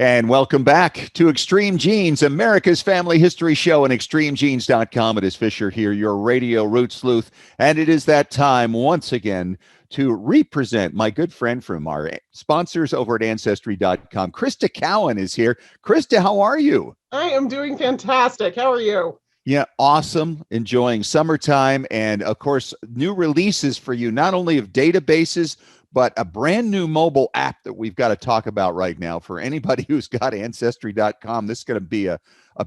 And welcome back to Extreme Genes, America's family history show, and extremegenes.com. It is Fisher here, your radio root sleuth. And it is that time once again to represent my good friend from our sponsors over at Ancestry.com. Crista Cowan is here. Crista, how are you? I am doing fantastic. How are you? Yeah, awesome. Enjoying summertime. And of course, new releases for you, not only of databases, but a brand new mobile app that we've got to talk about right now for anybody who's got Ancestry.com. This is going to be a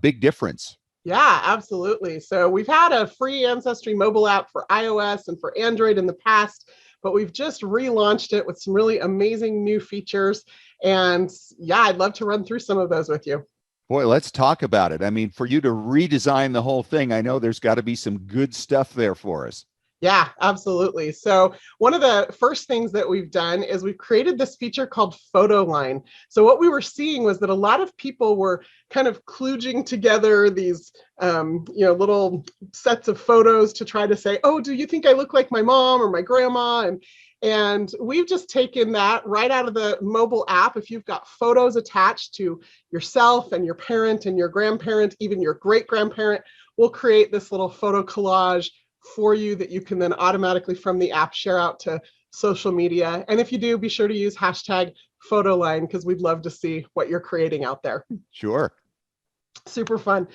big difference. Yeah, absolutely. So we've had a free Ancestry mobile app for iOS and for Android in the past, but we've just relaunched it with some really amazing new features. And yeah, I'd love to run through some of those with you. Boy, let's talk about it. I mean, for you to redesign the whole thing, I know there's got to be some good stuff there for us. Yeah, absolutely. So one of the first things that we've done is we've created this feature called Photo Line. So what we were seeing was that a lot of people were kind of kludging together these, little sets of photos to try to say, oh, do you think I look like my mom or my grandma? And we've just taken that right out of the mobile app. If you've got photos attached to yourself and your parent and your grandparent, even your great-grandparent, we'll create this little photo collage for you that you can then automatically from the app share out to social media. And if you do, be sure to use hashtag PhotoLine because we'd love to see what you're creating out there. Sure. Super fun.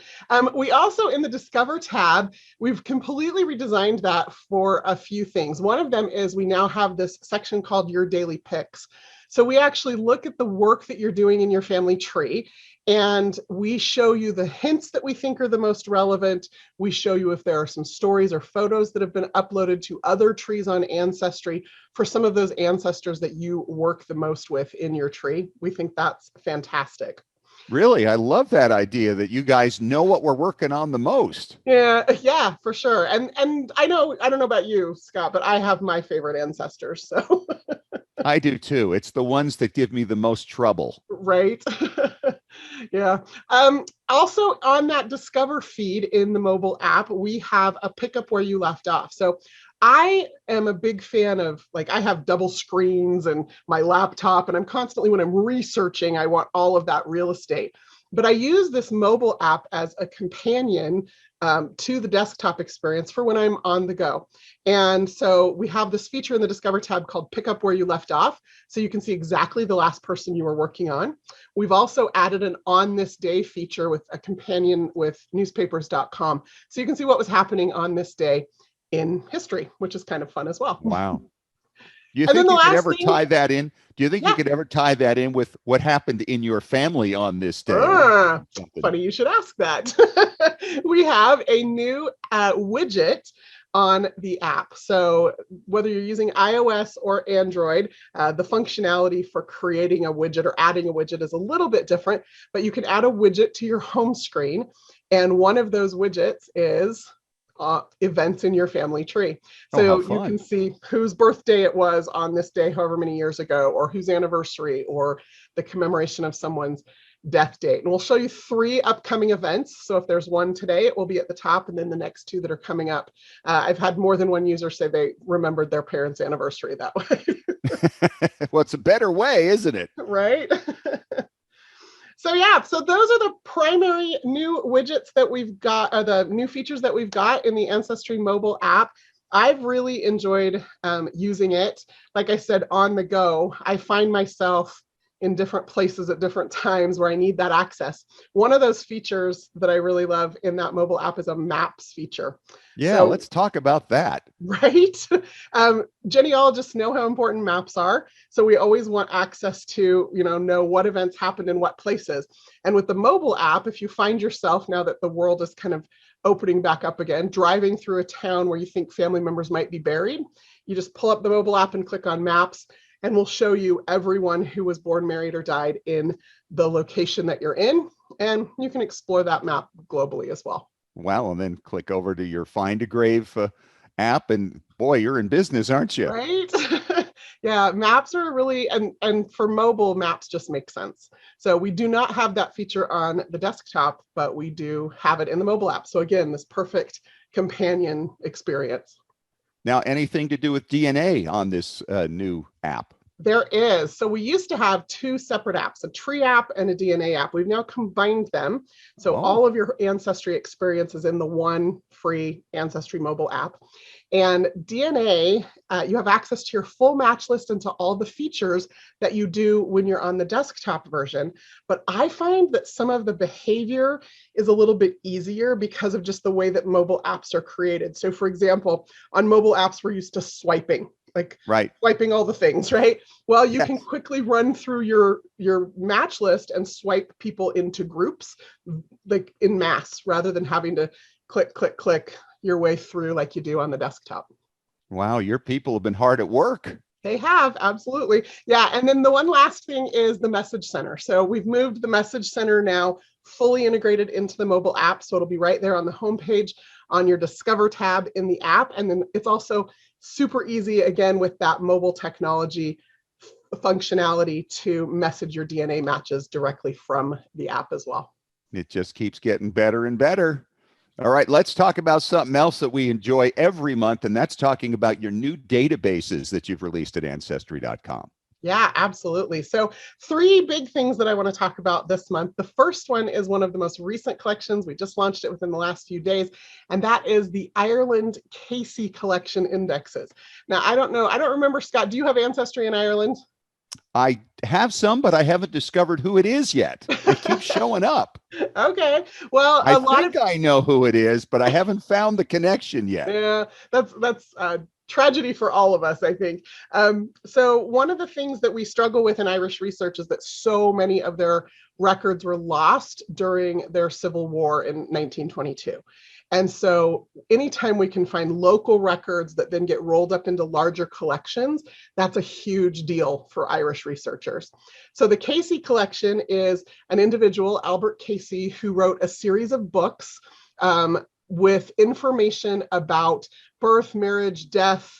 We also, in the Discover tab, we've completely redesigned that for a few things. One of them is we now have this section called Your Daily Picks. So we actually look at the work that you're doing in your family tree, and we show you the hints that we think are the most relevant. We show you if there are some stories or photos that have been uploaded to other trees on Ancestry for some of those ancestors that you work the most with in your tree. We think that's fantastic. Really, I love that idea that you guys know what we're working on the most. Yeah, for sure. And I don't know about you, Scott, but I have my favorite ancestors. So I do too. It's the ones that give me the most trouble. right. Yeah. Also on that Discover feed in the mobile app, we have a pick up where you left off. So I am a big fan of, like, I have double screens and my laptop, and I'm constantly, when I'm researching, I want all of that real estate. But I use this mobile app as a companion to the desktop experience for when I'm on the go. And so we have this feature in the Discover tab called Pick Up Where You Left Off. So you can see exactly the last person you were working on. We've also added an On This Day feature with a companion with newspapers.com. So you can see what was happening on this day in history, which is kind of fun as well. Wow. Do you think you could ever tie that in? Do you think you could ever tie that in with what happened in your family on this day? Funny you should ask that. We have a new widget on the app. So whether you're using iOS or Android, the functionality for creating a widget or adding a widget is a little bit different, but you can add a widget to your home screen. And one of those widgets is events in your family tree. So you can see whose birthday it was on this day, however many years ago, or whose anniversary, or the commemoration of someone's death date. And we'll show you 3 upcoming events. So if there's one today, it will be at the top, and then the next 2 that are coming up. I've had more than one user say they remembered their parents' anniversary that way. Well, it's a better way, isn't it? Right? So yeah, so those are the primary new widgets that we've got, the new features that we've got in the Ancestry mobile app. I've really enjoyed using it. Like I said, on the go, I find myself in different places at different times where I need that access. One of those features that I really love in that mobile app is a maps feature. Yeah, so, let's talk about that. Right? Genealogists know how important maps are. So we always want access to, know what events happened in what places. And with the mobile app, if you find yourself, now that the world is kind of opening back up again, driving through a town where you think family members might be buried, you just pull up the mobile app and click on maps, and we'll show you everyone who was born, married, or died in the location that you're in. And you can explore that map globally as well. Wow. And then click over to your Find a Grave app, and boy, you're in business, aren't you? Right? Yeah, maps are really, and for mobile, maps just make sense. So we do not have that feature on the desktop, but we do have it in the mobile app. So again, this perfect companion experience. Now, anything to do with DNA on this new app? There is. So we used to have two separate apps, a tree app and a DNA app. We've now combined them. So all of your Ancestry experience is in the one free Ancestry mobile app. And DNA, you have access to your full match list and to all the features that you do when you're on the desktop version. But I find that some of the behavior is a little bit easier because of just the way that mobile apps are created. So for example, on mobile apps, we're used to swiping, like swiping all the things, right? Well, you can quickly run through your match list and swipe people into groups, like in mass, rather than having to click, click, click your way through like you do on the desktop. Wow, your people have been hard at work. They have, absolutely. Yeah, and then the one last thing is the message center. So we've moved the message center now fully integrated into the mobile app. So it'll be right there on the homepage on your Discover tab in the app. And then it's also super easy, again, with that mobile technology functionality to message your DNA matches directly from the app as well. It just keeps getting better and better. All right, let's talk about something else that we enjoy every month, and that's talking about your new databases that you've released at Ancestry.com. Yeah, absolutely. So 3 big things that I want to talk about this month. The first one is one of the most recent collections. We just launched it within the last few days, and that is the Ireland Casey collection indexes. Now, I don't remember, Scott, do you have Ancestry in Ireland? I have some, but I haven't discovered who it is yet. It keeps showing up. Okay. Well, I know who it is, but I haven't found the connection yet. Yeah, that's tragedy for all of us, I think. So one of the things that we struggle with in Irish research is that so many of their records were lost during their civil war in 1922. And so anytime we can find local records that then get rolled up into larger collections, that's a huge deal for Irish researchers. So the Casey collection is an individual, Albert Casey, who wrote a series of books with information about birth, marriage, death,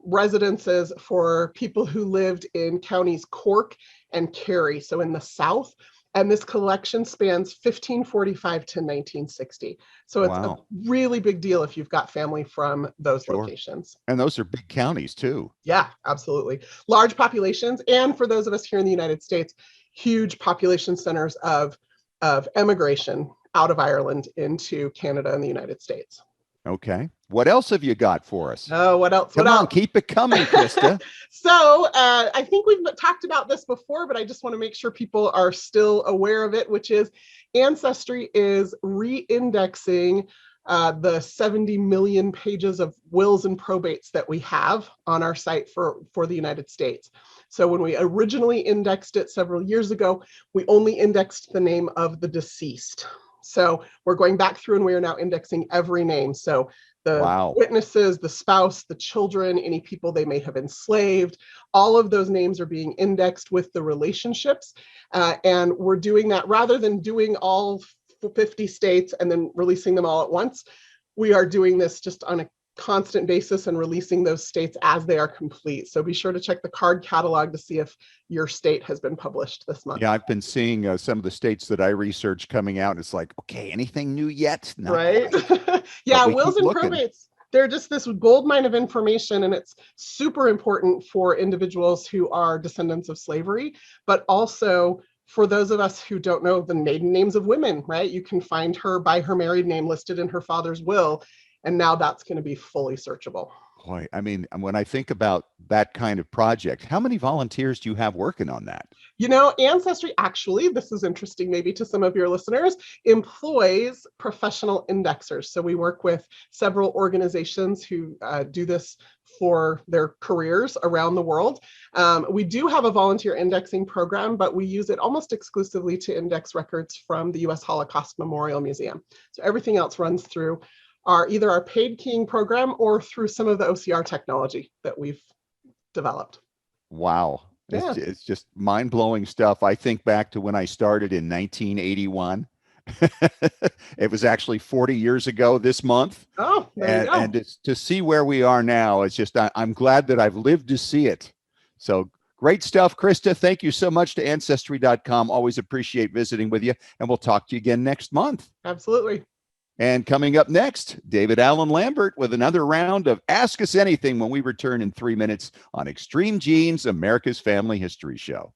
residences for people who lived in counties Cork and Kerry, so in the South. And this collection spans 1545 to 1960. So it's a really big deal if you've got family from those locations. And those are big counties too. Yeah, absolutely. Large populations. And for those of us here in the United States, huge population centers of emigration out of Ireland into Canada and the United States. Okay. What else have you got for us? Oh, what else? Come on, keep it coming, Crista. So I think we've talked about this before, but I just want to make sure people are still aware of it, which is Ancestry is re-indexing the 70 million pages of wills and probates that we have on our site for the United States. So when we originally indexed it several years ago, we only indexed the name of the deceased. So we're going back through and we are now indexing every name. So the witnesses, the spouse, the children, any people they may have enslaved, all of those names are being indexed with the relationships. And we're doing that rather than doing all 50 states and then releasing them all at once. We are doing this just on a constant basis and releasing those states as they are complete. So be sure to check the card catalog to see if your state has been published this month. Yeah, I've been seeing some of the states that I research coming out. And it's like, okay, anything new yet? Not right. Yeah, wills and probates. They're just this gold mine of information, and it's super important for individuals who are descendants of slavery, but also for those of us who don't know the maiden names of women, right? You can find her by her married name listed in her father's will. And now that's going to be fully searchable. Boy, I mean, when I think about that kind of project, how many volunteers do you have working on that? You know, Ancestry actually, this is interesting maybe to some of your listeners, employs professional indexers. So we work with several organizations who do this for their careers around the world. We do have a volunteer indexing program, but we use it almost exclusively to index records from the U.S. Holocaust Memorial Museum. So everything else runs through either our paid keying program or through some of the OCR technology that we've developed. Wow. Yeah. It's just mind-blowing stuff. I think back to when I started in 1981. It was actually 40 years ago this month. Oh, there you go. And to see where we are now, it's just, I'm glad that I've lived to see it. So great stuff, Crista. Thank you so much to Ancestry.com. Always appreciate visiting with you. And we'll talk to you again next month. Absolutely. And coming up next, David Allen Lambert with another round of Ask Us Anything when we return in 3 minutes on Extreme Genes, America's Family History Show.